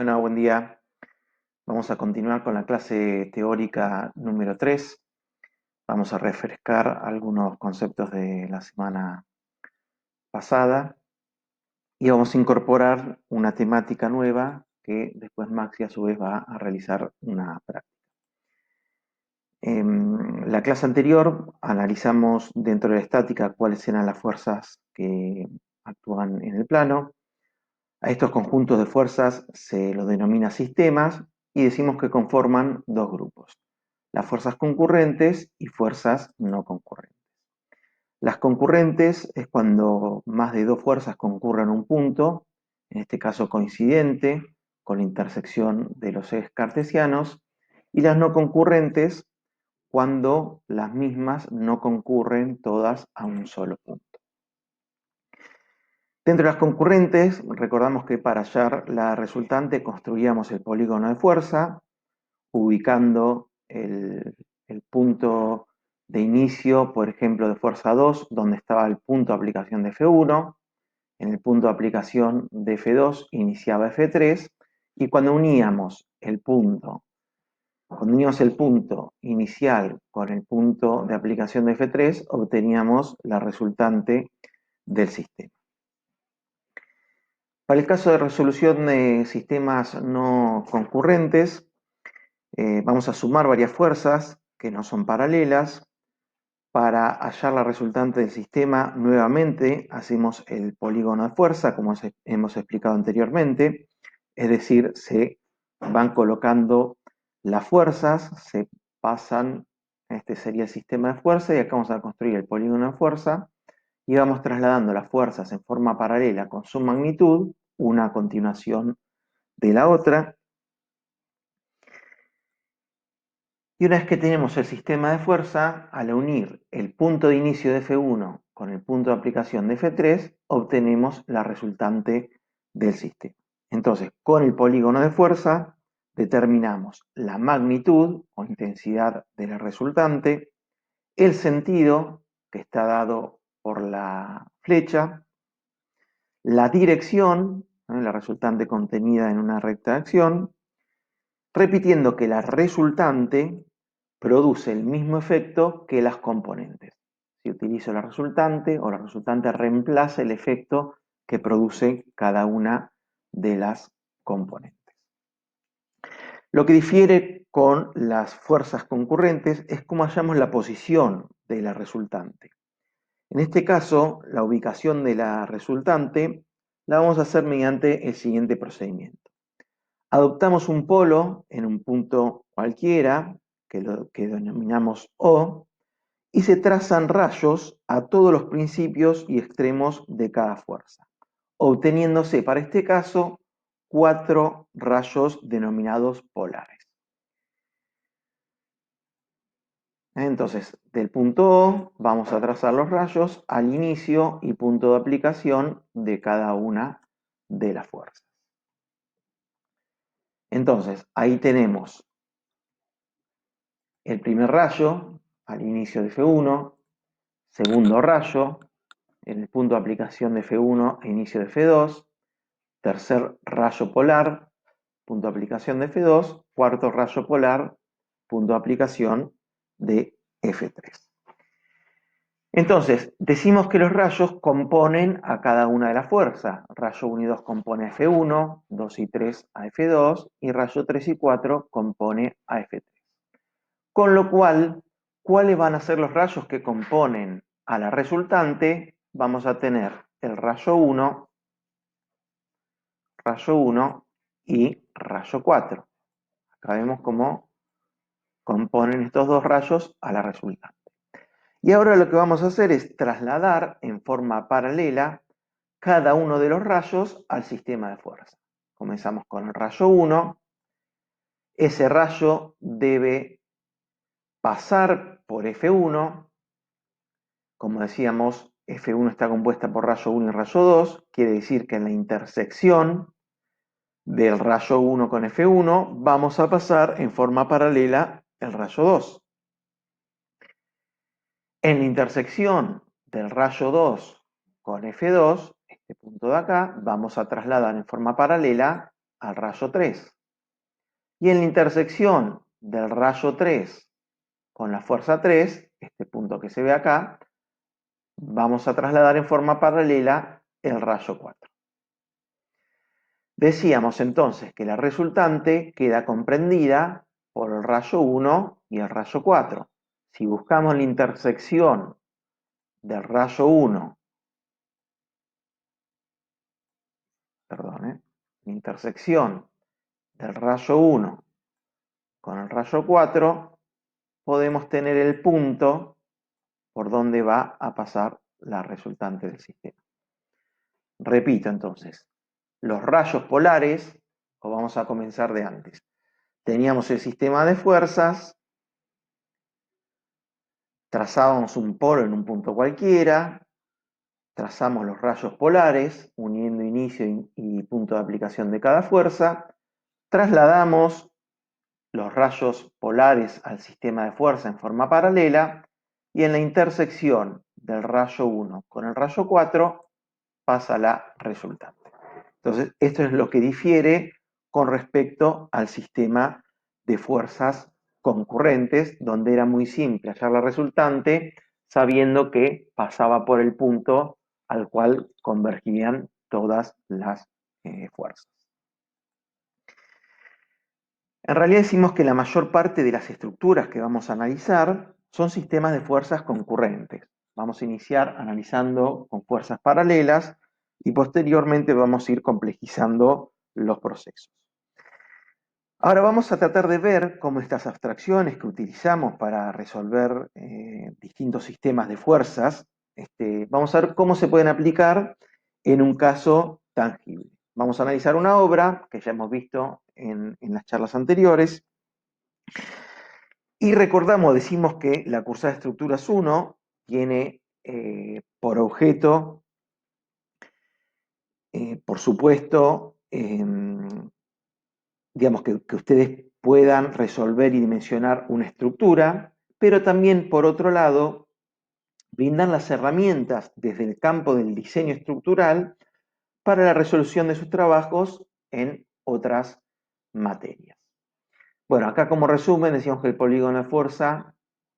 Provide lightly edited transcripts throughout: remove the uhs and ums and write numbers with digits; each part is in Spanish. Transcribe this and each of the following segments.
Bueno, buen día. Vamos a continuar con la clase teórica número 3. Vamos a refrescar algunos conceptos de la semana pasada y vamos a incorporar una temática nueva que después Maxi a su vez va a realizar una práctica. En la clase anterior analizamos dentro de la estática cuáles eran las fuerzas que actúan en el plano. A estos conjuntos de fuerzas se los denomina sistemas y decimos que conforman dos grupos, las fuerzas concurrentes y fuerzas no concurrentes. Las concurrentes es cuando más de dos fuerzas concurren a un punto, en este caso coincidente, con la intersección de los ejes cartesianos, y las no concurrentes cuando las mismas no concurren todas a un solo punto. Dentro de las concurrentes, recordamos que para hallar la resultante construíamos el polígono de fuerza, ubicando el punto de inicio, por ejemplo, de fuerza 2, donde estaba el punto de aplicación de F1, en el punto de aplicación de F2 iniciaba F3, y cuando uníamos el punto inicial con el punto de aplicación de F3, obteníamos la resultante del sistema. Para el caso de resolución de sistemas no concurrentes, vamos a sumar varias fuerzas que no son paralelas. Para hallar la resultante del sistema, nuevamente hacemos el polígono de fuerza, como hemos explicado anteriormente, es decir, se van colocando las fuerzas, se pasan, este sería el sistema de fuerza, y acá vamos a construir el polígono de fuerza, y vamos trasladando las fuerzas en forma paralela con su magnitud, una a continuación de la otra. Y una vez que tenemos el sistema de fuerza, al unir el punto de inicio de F1 con el punto de aplicación de F3, obtenemos la resultante del sistema. Entonces, con el polígono de fuerza, determinamos la magnitud o intensidad de la resultante, el sentido, que está dado por la flecha, la dirección, la resultante contenida en una recta de acción, repitiendo que la resultante produce el mismo efecto que las componentes. Si utilizo la resultante reemplaza el efecto que produce cada una de las componentes. Lo que difiere con las fuerzas concurrentes es cómo hallamos la posición de la resultante. En este caso, la ubicación de la resultante la vamos a hacer mediante el siguiente procedimiento. Adoptamos un polo en un punto cualquiera, que denominamos O, y se trazan rayos a todos los principios y extremos de cada fuerza, obteniéndose para este caso 4 rayos denominados polares. Entonces, del punto O vamos a trazar los rayos al inicio y punto de aplicación de cada una de las fuerzas. Entonces, ahí tenemos el primer rayo al inicio de F1, segundo rayo en el punto de aplicación de F1 e inicio de F2, tercer rayo polar, punto de aplicación de F2, cuarto rayo polar, punto de aplicación de F3. Entonces, decimos que los rayos componen a cada una de las fuerzas. Rayo 1 y 2 compone a F1, 2 y 3 a F2, y rayo 3 y 4 compone a F3. Con lo cual, ¿cuáles van a ser los rayos que componen a la resultante? Vamos a tener el rayo 1 y rayo 4. Acá vemos cómo componen estos dos rayos a la resultante. Y ahora lo que vamos a hacer es trasladar en forma paralela cada uno de los rayos al sistema de fuerza. Comenzamos con el rayo 1. Ese rayo debe pasar por F1. Como decíamos, F1 está compuesta por rayo 1 y rayo 2. Quiere decir que en la intersección del rayo 1 con F1 vamos a pasar en forma paralela el rayo 2. En la intersección del rayo 2 con F2, este punto de acá, vamos a trasladar en forma paralela al rayo 3. Y en la intersección del rayo 3 con la fuerza 3, este punto que se ve acá, vamos a trasladar en forma paralela el rayo 4. Decíamos entonces que la resultante queda comprendida por el rayo 1 y el rayo 4. Si buscamos la intersección del rayo 1, la intersección del rayo 1 con el rayo 4, podemos tener el punto por donde va a pasar la resultante del sistema. Repito entonces, los rayos polares, o vamos a comenzar de antes, teníamos el sistema de fuerzas, trazábamos un polo en un punto cualquiera, trazamos los rayos polares, uniendo inicio y punto de aplicación de cada fuerza, trasladamos los rayos polares al sistema de fuerza en forma paralela, y en la intersección del rayo 1 con el rayo 4 pasa la resultante. Entonces, esto es lo que difiere con respecto al sistema de fuerzas concurrentes, donde era muy simple hallar la resultante, sabiendo que pasaba por el punto al cual convergían todas las fuerzas. En realidad decimos que la mayor parte de las estructuras que vamos a analizar son sistemas de fuerzas concurrentes. Vamos a iniciar analizando con fuerzas paralelas y posteriormente vamos a ir complejizando los procesos. Ahora vamos a tratar de ver cómo estas abstracciones que utilizamos para resolver distintos sistemas de fuerzas, vamos a ver cómo se pueden aplicar en un caso tangible. Vamos a analizar una obra que ya hemos visto en las charlas anteriores. Y recordamos, decimos que la cursada de estructuras 1 tiene por objeto, por supuesto, digamos que ustedes puedan resolver y dimensionar una estructura, pero también, por otro lado, brindar las herramientas desde el campo del diseño estructural para la resolución de sus trabajos en otras materias. Bueno, acá como resumen decíamos que el polígono de fuerza,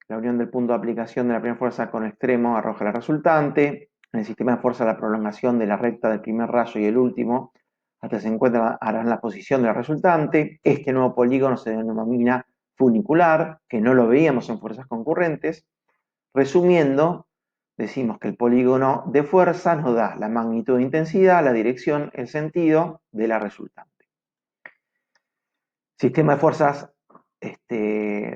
la unión del punto de aplicación de la primera fuerza con el extremo arroja la resultante. En el sistema de fuerza la prolongación de la recta del primer rayo y el último hasta se encuentra harán la posición de la resultante. Este nuevo polígono se denomina funicular, que no lo veíamos en fuerzas concurrentes. Resumiendo, decimos que el polígono de fuerza nos da la magnitud de intensidad, la dirección, el sentido de la resultante. Sistema de fuerzas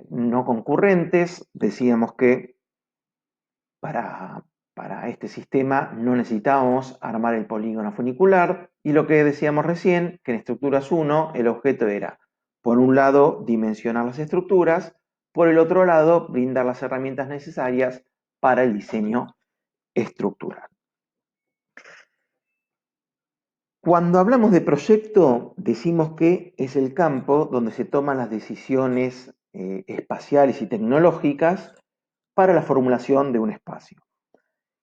no concurrentes, decíamos que para este sistema no necesitábamos armar el polígono funicular, y lo que decíamos recién, que en estructuras 1 el objeto era, por un lado, dimensionar las estructuras, por el otro lado, brindar las herramientas necesarias para el diseño estructural. Cuando hablamos de proyecto, decimos que es el campo donde se toman las decisiones espaciales y tecnológicas para la formulación de un espacio.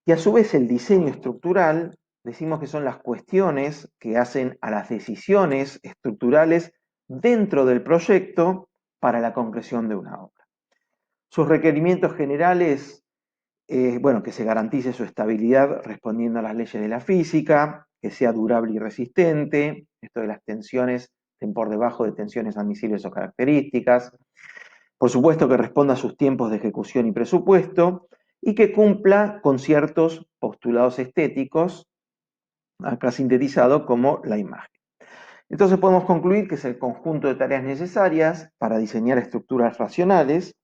Y a su vez el diseño estructural, decimos que son las cuestiones que hacen a las decisiones estructurales dentro del proyecto para la concreción de una obra. Sus requerimientos generales, bueno, que se garantice su estabilidad respondiendo a las leyes de la física, que sea durable y resistente, esto de las tensiones estén por debajo de tensiones admisibles o características, por supuesto que responda a sus tiempos de ejecución y presupuesto, y que cumpla con ciertos postulados estéticos, acá sintetizado como la imagen. Entonces podemos concluir que es el conjunto de tareas necesarias para diseñar estructuras racionales,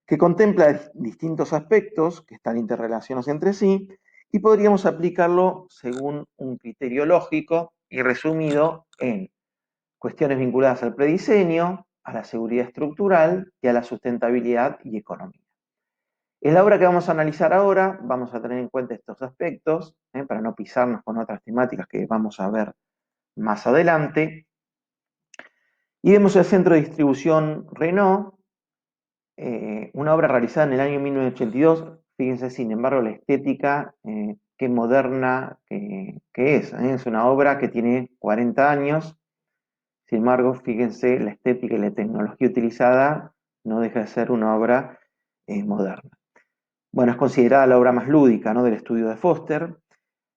que contempla distintos aspectos que están interrelacionados entre sí, y podríamos aplicarlo según un criterio lógico y resumido en cuestiones vinculadas al prediseño, a la seguridad estructural y a la sustentabilidad y economía. En la obra que vamos a analizar ahora vamos a tener en cuenta estos aspectos, para no pisarnos con otras temáticas que vamos a ver más adelante. Y vemos el centro de distribución Renault, una obra realizada en el año 1982. Fíjense, sin embargo, la estética, qué moderna que es. Es una obra que tiene 40 años, Sin embargo, fíjense, la estética y la tecnología utilizada no deja de ser una obra moderna. Bueno, es considerada la obra más lúdica, ¿no?, del estudio de Foster,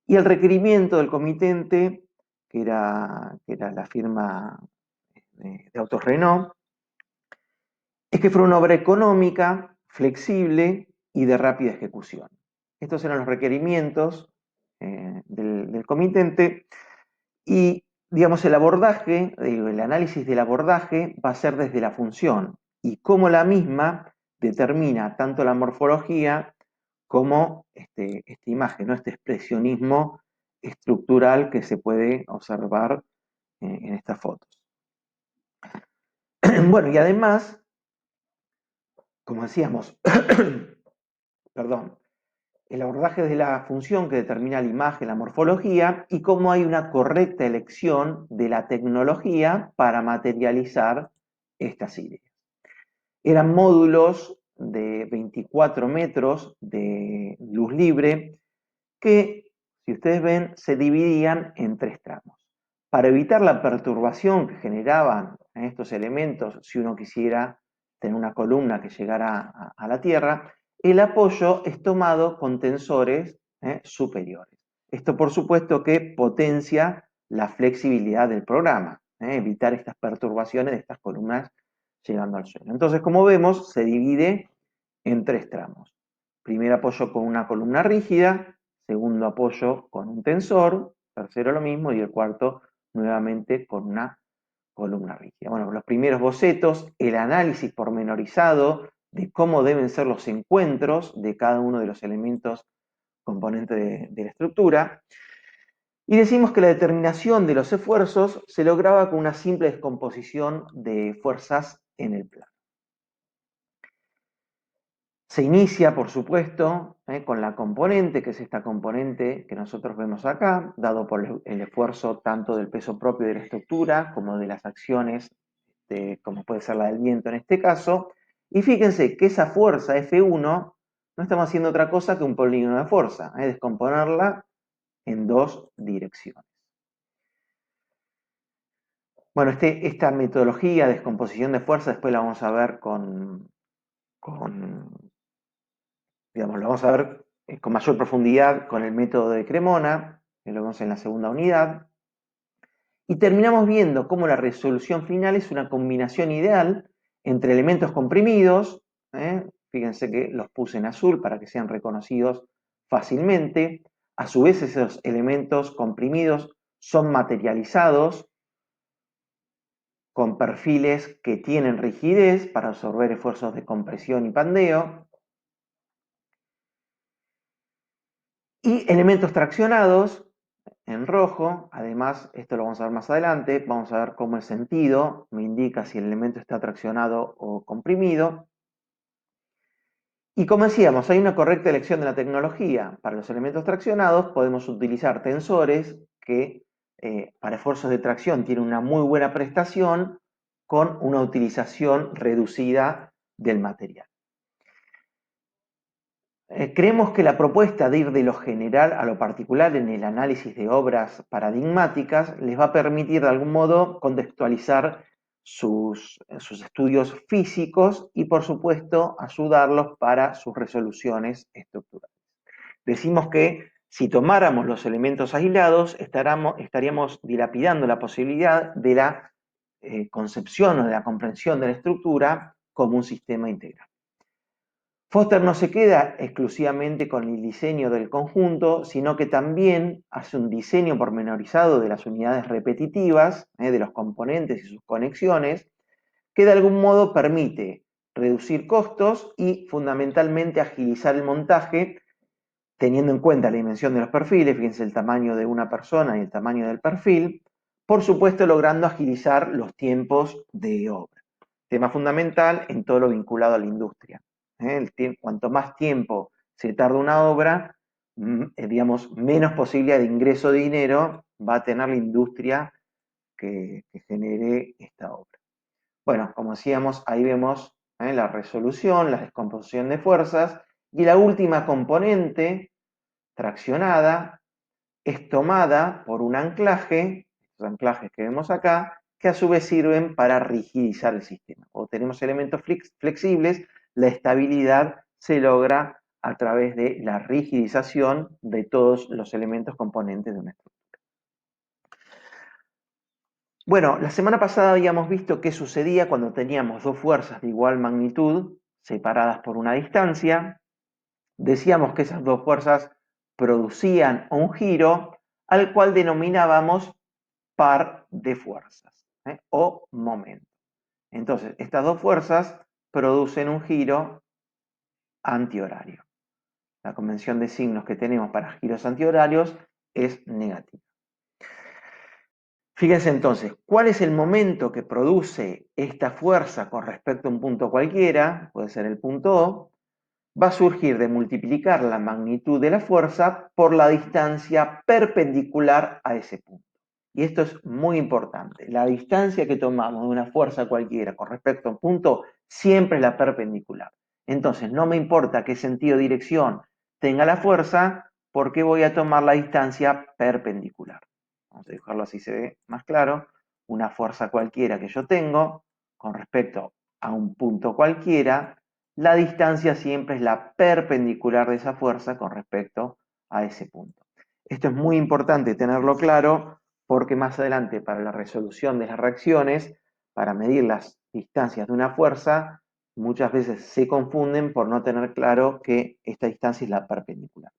y el requerimiento del comitente, que era la firma de autos Renault, es que fuera una obra económica, flexible y de rápida ejecución. Estos eran los requerimientos del comitente y, digamos, el abordaje, el análisis del abordaje va a ser desde la función y cómo la misma determina tanto la morfología como esta imagen, ¿no?, este expresionismo estructural que se puede observar en estas fotos. Bueno, y además, como decíamos, perdón, el abordaje de la función que determina la imagen, la morfología, y cómo hay una correcta elección de la tecnología para materializar estas ideas. Eran módulos de 24 metros de luz libre que, si ustedes ven, se dividían en 3 tramos. Para evitar la perturbación que generaban estos elementos, si uno quisiera tener una columna que llegara a la Tierra, el apoyo es tomado con tensores superiores. Esto, por supuesto, que potencia la flexibilidad del programa, evitar estas perturbaciones de estas columnas llegando al suelo. Entonces, como vemos, se divide en 3 tramos. Primer apoyo con una columna rígida, segundo apoyo con un tensor, tercero lo mismo, y el cuarto nuevamente con una columna rígida. Bueno, los primeros bocetos, el análisis pormenorizado de cómo deben ser los encuentros de cada uno de los elementos componentes de la estructura. Y decimos que la determinación de los esfuerzos se lograba con una simple descomposición de fuerzas en el plano. Se inicia, por supuesto, con la componente, que es esta componente que nosotros vemos acá, dado por el esfuerzo tanto del peso propio de la estructura como de las acciones, como puede ser la del viento en este caso. Y fíjense que esa fuerza F1 no estamos haciendo otra cosa que un polígono de fuerza, descomponerla en 2 direcciones. Bueno, esta metodología de descomposición de fuerza después la vamos a ver digamos, lo vamos a ver con mayor profundidad con el método de Cremona, que lo vemos en la segunda unidad, y terminamos viendo cómo la resolución final es una combinación ideal entre elementos comprimidos, fíjense que los puse en azul para que sean reconocidos fácilmente, a su vez esos elementos comprimidos son materializados con perfiles que tienen rigidez para absorber esfuerzos de compresión y pandeo, y elementos traccionados en rojo. Además, esto lo vamos a ver más adelante, vamos a ver cómo el sentido me indica si el elemento está traccionado o comprimido. Y como decíamos, hay una correcta elección de la tecnología. Para los elementos traccionados podemos utilizar tensores que para esfuerzos de tracción tienen una muy buena prestación con una utilización reducida del material. Creemos que la propuesta de ir de lo general a lo particular en el análisis de obras paradigmáticas les va a permitir de algún modo contextualizar sus estudios físicos y, por supuesto, ayudarlos para sus resoluciones estructurales. Decimos que si tomáramos los elementos aislados, estaríamos dilapidando la posibilidad de la concepción o de la comprensión de la estructura como un sistema integral. Foster no se queda exclusivamente con el diseño del conjunto, sino que también hace un diseño pormenorizado de las unidades repetitivas, de los componentes y sus conexiones, que de algún modo permite reducir costos y fundamentalmente agilizar el montaje, teniendo en cuenta la dimensión de los perfiles, fíjense el tamaño de una persona y el tamaño del perfil, por supuesto logrando agilizar los tiempos de obra. Tema fundamental en todo lo vinculado a la industria. Cuanto más tiempo se tarda una obra, digamos, menos posibilidad de ingreso de dinero va a tener la industria que genere esta obra. Bueno, como decíamos, ahí vemos la resolución, la descomposición de fuerzas, y la última componente, traccionada, es tomada por un anclaje, estos anclajes que vemos acá, que a su vez sirven para rigidizar el sistema. Cuando tenemos elementos flexibles, la estabilidad se logra a través de la rigidización de todos los elementos componentes de una estructura. Bueno, la semana pasada habíamos visto qué sucedía cuando teníamos dos fuerzas de igual magnitud separadas por una distancia. Decíamos que esas dos fuerzas producían un giro al cual denominábamos par de fuerzas, o momento. Entonces, estas dos fuerzas producen un giro antihorario. La convención de signos que tenemos para giros antihorarios es negativa. Fíjense entonces, ¿cuál es el momento que produce esta fuerza con respecto a un punto cualquiera? Puede ser el punto O. Va a surgir de multiplicar la magnitud de la fuerza por la distancia perpendicular a ese punto. Y esto es muy importante. La distancia que tomamos de una fuerza cualquiera con respecto a un punto siempre es la perpendicular. Entonces, no me importa qué sentido de dirección tenga la fuerza, porque voy a tomar la distancia perpendicular. Vamos a dibujarlo así, se ve más claro. Una fuerza cualquiera que yo tengo con respecto a un punto cualquiera, la distancia siempre es la perpendicular de esa fuerza con respecto a ese punto. Esto es muy importante tenerlo claro, porque más adelante para la resolución de las reacciones, para medir las distancias de una fuerza, muchas veces se confunden por no tener claro que esta distancia es la perpendicular.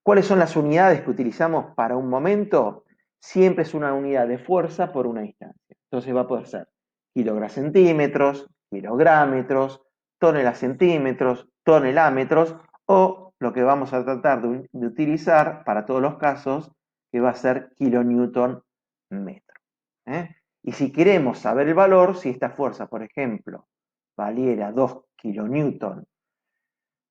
¿Cuáles son las unidades que utilizamos para un momento? Siempre es una unidad de fuerza por una distancia. Entonces va a poder ser kilogramos centímetros, kilográmetros, toneladas centímetros, tonelámetros, o lo que vamos a tratar de utilizar para todos los casos, que va a ser kilonewton metro. Y si queremos saber el valor, si esta fuerza, por ejemplo, valiera 2 kilonewton,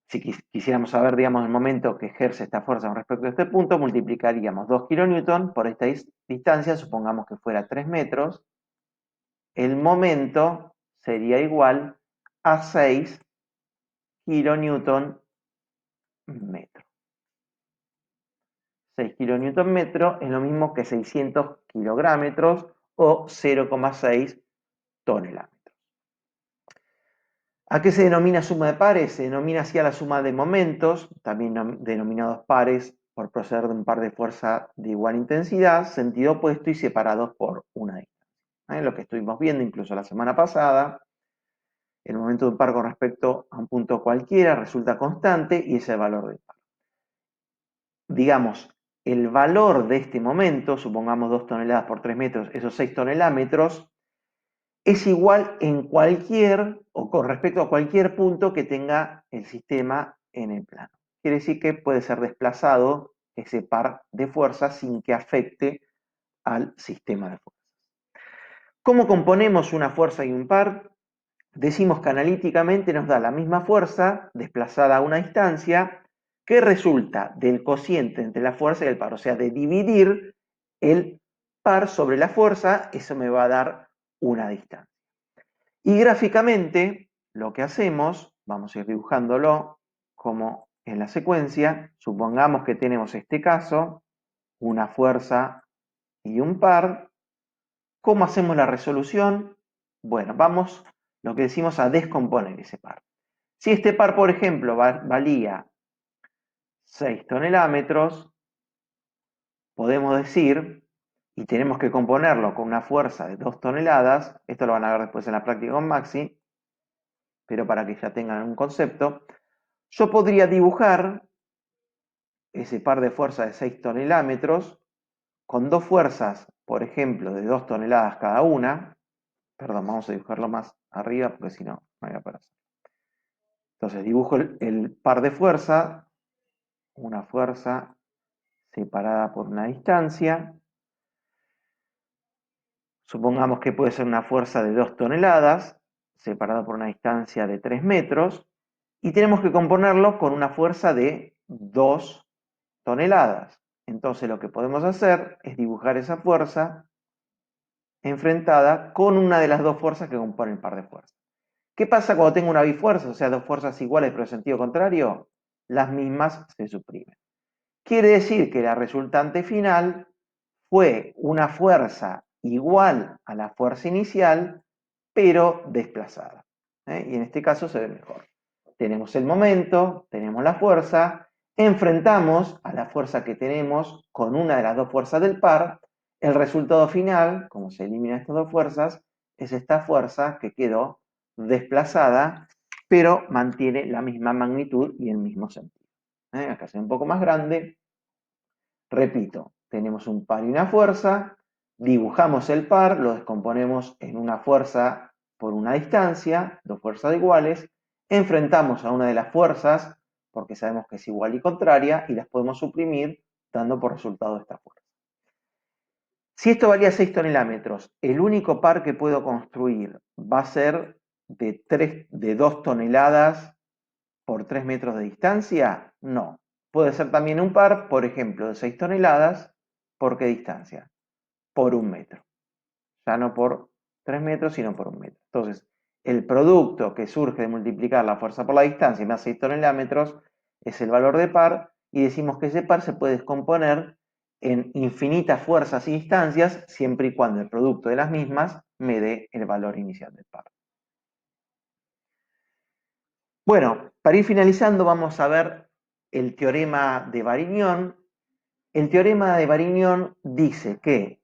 si quisiéramos saber, digamos, el momento que ejerce esta fuerza con respecto a este punto, multiplicaríamos 2 kilonewton por esta distancia, supongamos que fuera 3 metros, el momento sería igual a 6 kilonewton metro. 6 kilonewton metro es lo mismo que 600 kilogramos o 0,6 toneladas. ¿A qué se denomina suma de pares? Se denomina así a la suma de momentos, también denominados pares por proceder de un par de fuerza de igual intensidad, sentido opuesto y separados por una distancia. Lo que estuvimos viendo incluso la semana pasada, el momento de un par con respecto a un punto cualquiera resulta constante y es el valor del par. Digamos, el valor de este momento, supongamos 2 toneladas por 3 metros, esos 6 tonelámetros, es igual en cualquier o con respecto a cualquier punto que tenga el sistema en el plano. Quiere decir que puede ser desplazado ese par de fuerzas sin que afecte al sistema de fuerzas. ¿Cómo componemos una fuerza y un par? Decimos que analíticamente nos da la misma fuerza desplazada a una distancia que resulta del cociente entre la fuerza y el par, o sea, de dividir el par sobre la fuerza, eso me va a dar una distancia. Y gráficamente, lo que hacemos, vamos a ir dibujándolo como en la secuencia, supongamos que tenemos este caso, una fuerza y un par. ¿Cómo hacemos la resolución? Bueno, vamos, lo que decimos, a descomponer ese par. Si este par, por ejemplo, valía 6 tonelámetros, podemos decir, y tenemos que componerlo con una fuerza de 2 toneladas, esto lo van a ver después en la práctica con Maxi, pero para que ya tengan un concepto, yo podría dibujar ese par de fuerzas de 6 tonelámetros con dos fuerzas, por ejemplo, de 2 toneladas cada una. Perdón, vamos a dibujarlo más arriba porque si no, no voy a poder hacer. Entonces dibujo el par de fuerza, una fuerza separada por una distancia. Supongamos que puede ser una fuerza de 2 toneladas, separada por una distancia de 3 metros, y tenemos que componerlo con una fuerza de 2 toneladas. Entonces lo que podemos hacer es dibujar esa fuerza enfrentada con una de las dos fuerzas que componen el par de fuerzas. ¿Qué pasa cuando tengo una bifuerza, o sea, dos fuerzas iguales pero en sentido contrario? Las mismas se suprimen. Quiere decir que la resultante final fue una fuerza igual a la fuerza inicial, pero desplazada. Y en este caso se ve mejor. Tenemos el momento, tenemos la fuerza, enfrentamos a la fuerza que tenemos con una de las dos fuerzas del par. El resultado final, como se eliminan estas dos fuerzas, es esta fuerza que quedó desplazada, pero mantiene la misma magnitud y el mismo sentido. Acá se ve un poco más grande. Repito, tenemos un par y una fuerza, dibujamos el par, lo descomponemos en una fuerza por una distancia, dos fuerzas iguales, enfrentamos a una de las fuerzas, porque sabemos que es igual y contraria, y las podemos suprimir dando por resultado esta fuerza. Si esto valía 6 tonelómetros, ¿el único par que puedo construir va a ser de 2 toneladas por 3 metros de distancia? No. Puede ser también un par, por ejemplo, de 6 toneladas, ¿por qué distancia? Por 1 metro. Ya no por 3 metros, sino por 1 metro. Entonces, el producto que surge de multiplicar la fuerza por la distancia más 6 tonelómetros es el valor de par, y decimos que ese par se puede descomponer en infinitas fuerzas y distancias, siempre y cuando el producto de las mismas me dé el valor inicial del par. Bueno, para ir finalizando vamos a ver el teorema de Varignon. El teorema de Varignon dice que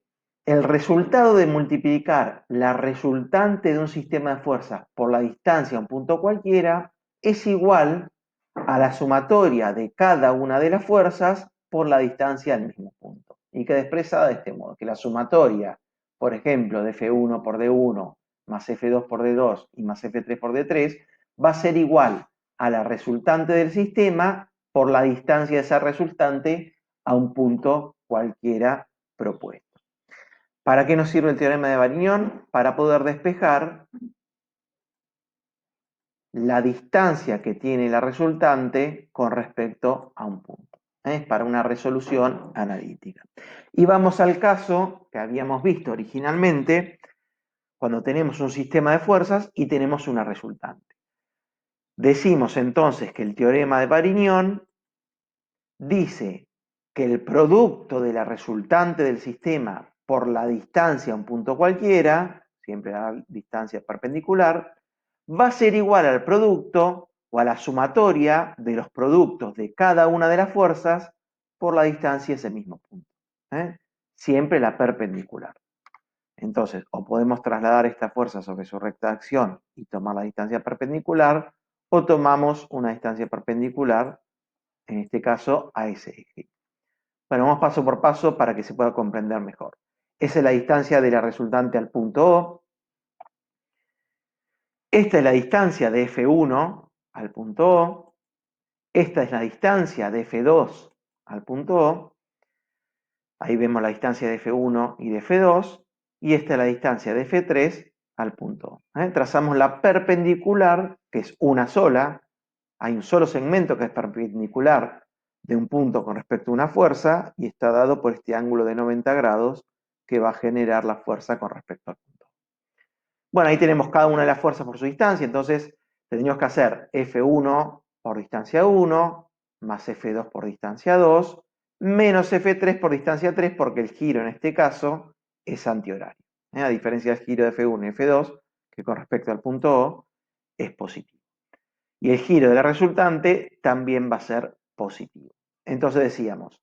el resultado de multiplicar la resultante de un sistema de fuerzas por la distancia a un punto cualquiera es igual a la sumatoria de cada una de las fuerzas por la distancia al mismo punto. Y queda expresada de este modo, que la sumatoria, por ejemplo, de F1 por D1 más F2 por D2 y más F3 por D3 va a ser igual a la resultante del sistema por la distancia de esa resultante a un punto cualquiera propuesto. ¿Para qué nos sirve el teorema de Varignon? Para poder despejar la distancia que tiene la resultante con respecto a un punto. Es para una resolución analítica. Y vamos al caso que habíamos visto originalmente, cuando tenemos un sistema de fuerzas y tenemos una resultante. Decimos entonces que el teorema de Varignon dice que el producto de la resultante del sistema por la distancia a un punto cualquiera, siempre a la distancia perpendicular, va a ser igual al producto o a la sumatoria de los productos de cada una de las fuerzas por la distancia a ese mismo punto. Siempre la perpendicular. Entonces, o podemos trasladar esta fuerza sobre su recta de acción y tomar la distancia perpendicular, o tomamos una distancia perpendicular, en este caso, a ese eje. Bueno, vamos paso por paso para que se pueda comprender mejor. Esa es la distancia de la resultante al punto O. Esta es la distancia de F1 al punto O. Esta es la distancia de F2 al punto O. Ahí vemos la distancia de F1 y de F2. Y esta es la distancia de F3 al punto O. Trazamos la perpendicular, que es una sola. Hay un solo segmento que es perpendicular de un punto con respecto a una fuerza y está dado por este ángulo de 90 grados que va a generar la fuerza con respecto al punto. Bueno, ahí tenemos cada una de las fuerzas por su distancia, entonces tendríamos que hacer F1 por distancia 1 más F2 por distancia 2 menos F3 por distancia 3 porque el giro en este caso es antihorario. A diferencia del giro de F1 y F2, que con respecto al punto O es positivo. Y el giro de la resultante también va a ser positivo. Entonces decíamos,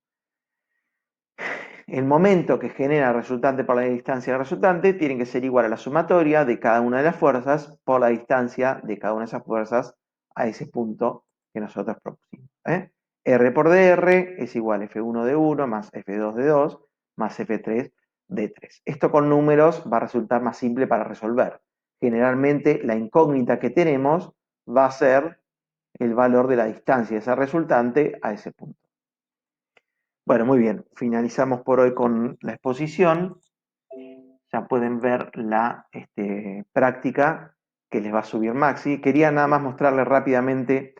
el momento que genera el resultante por la distancia del resultante tiene que ser igual a la sumatoria de cada una de las fuerzas por la distancia de cada una de esas fuerzas a ese punto que nosotros propusimos. R por dr es igual a F1 de 1 más F2 de 2 más F3 de 3. Esto con números va a resultar más simple para resolver. Generalmente la incógnita que tenemos va a ser el valor de la distancia de esa resultante a ese punto. Bueno, muy bien, finalizamos por hoy con la exposición. Ya pueden ver la práctica que les va a subir Maxi. Quería nada más mostrarles rápidamente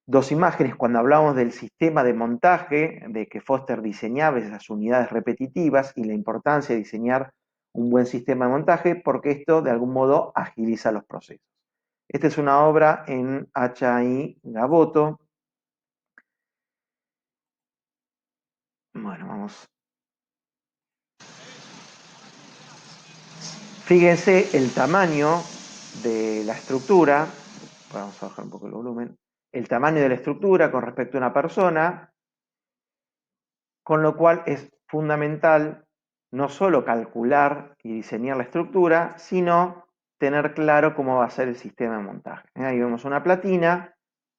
dos imágenes cuando hablamos del sistema de montaje, de que Foster diseñaba esas unidades repetitivas y la importancia de diseñar un buen sistema de montaje, porque esto de algún modo agiliza los procesos. Esta es una obra en H.I. Gaboto. Bueno, vamos Fíjense el tamaño de la estructura, vamos a bajar un poco el volumen, el tamaño de la estructura con respecto a una persona, con lo cual es fundamental no solo calcular y diseñar la estructura, sino tener claro cómo va a ser el sistema de montaje. Ahí vemos una platina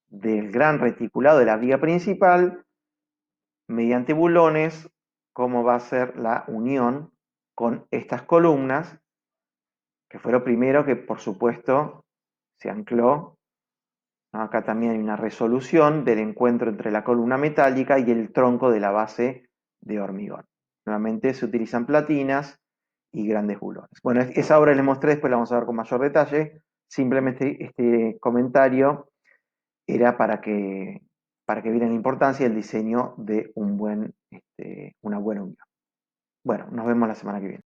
del gran reticulado de la viga principal, mediante bulones, cómo va a ser la unión con estas columnas, que fue lo primero que, por supuesto, se ancló. ¿No? Acá también hay una resolución del encuentro entre la columna metálica y el tronco de la base de hormigón. Nuevamente se utilizan platinas y grandes bulones. Bueno, esa obra les mostré, después la vamos a ver con mayor detalle. Simplemente este comentario era para que vieran la importancia del diseño de una buena unión. Bueno, nos vemos la semana que viene.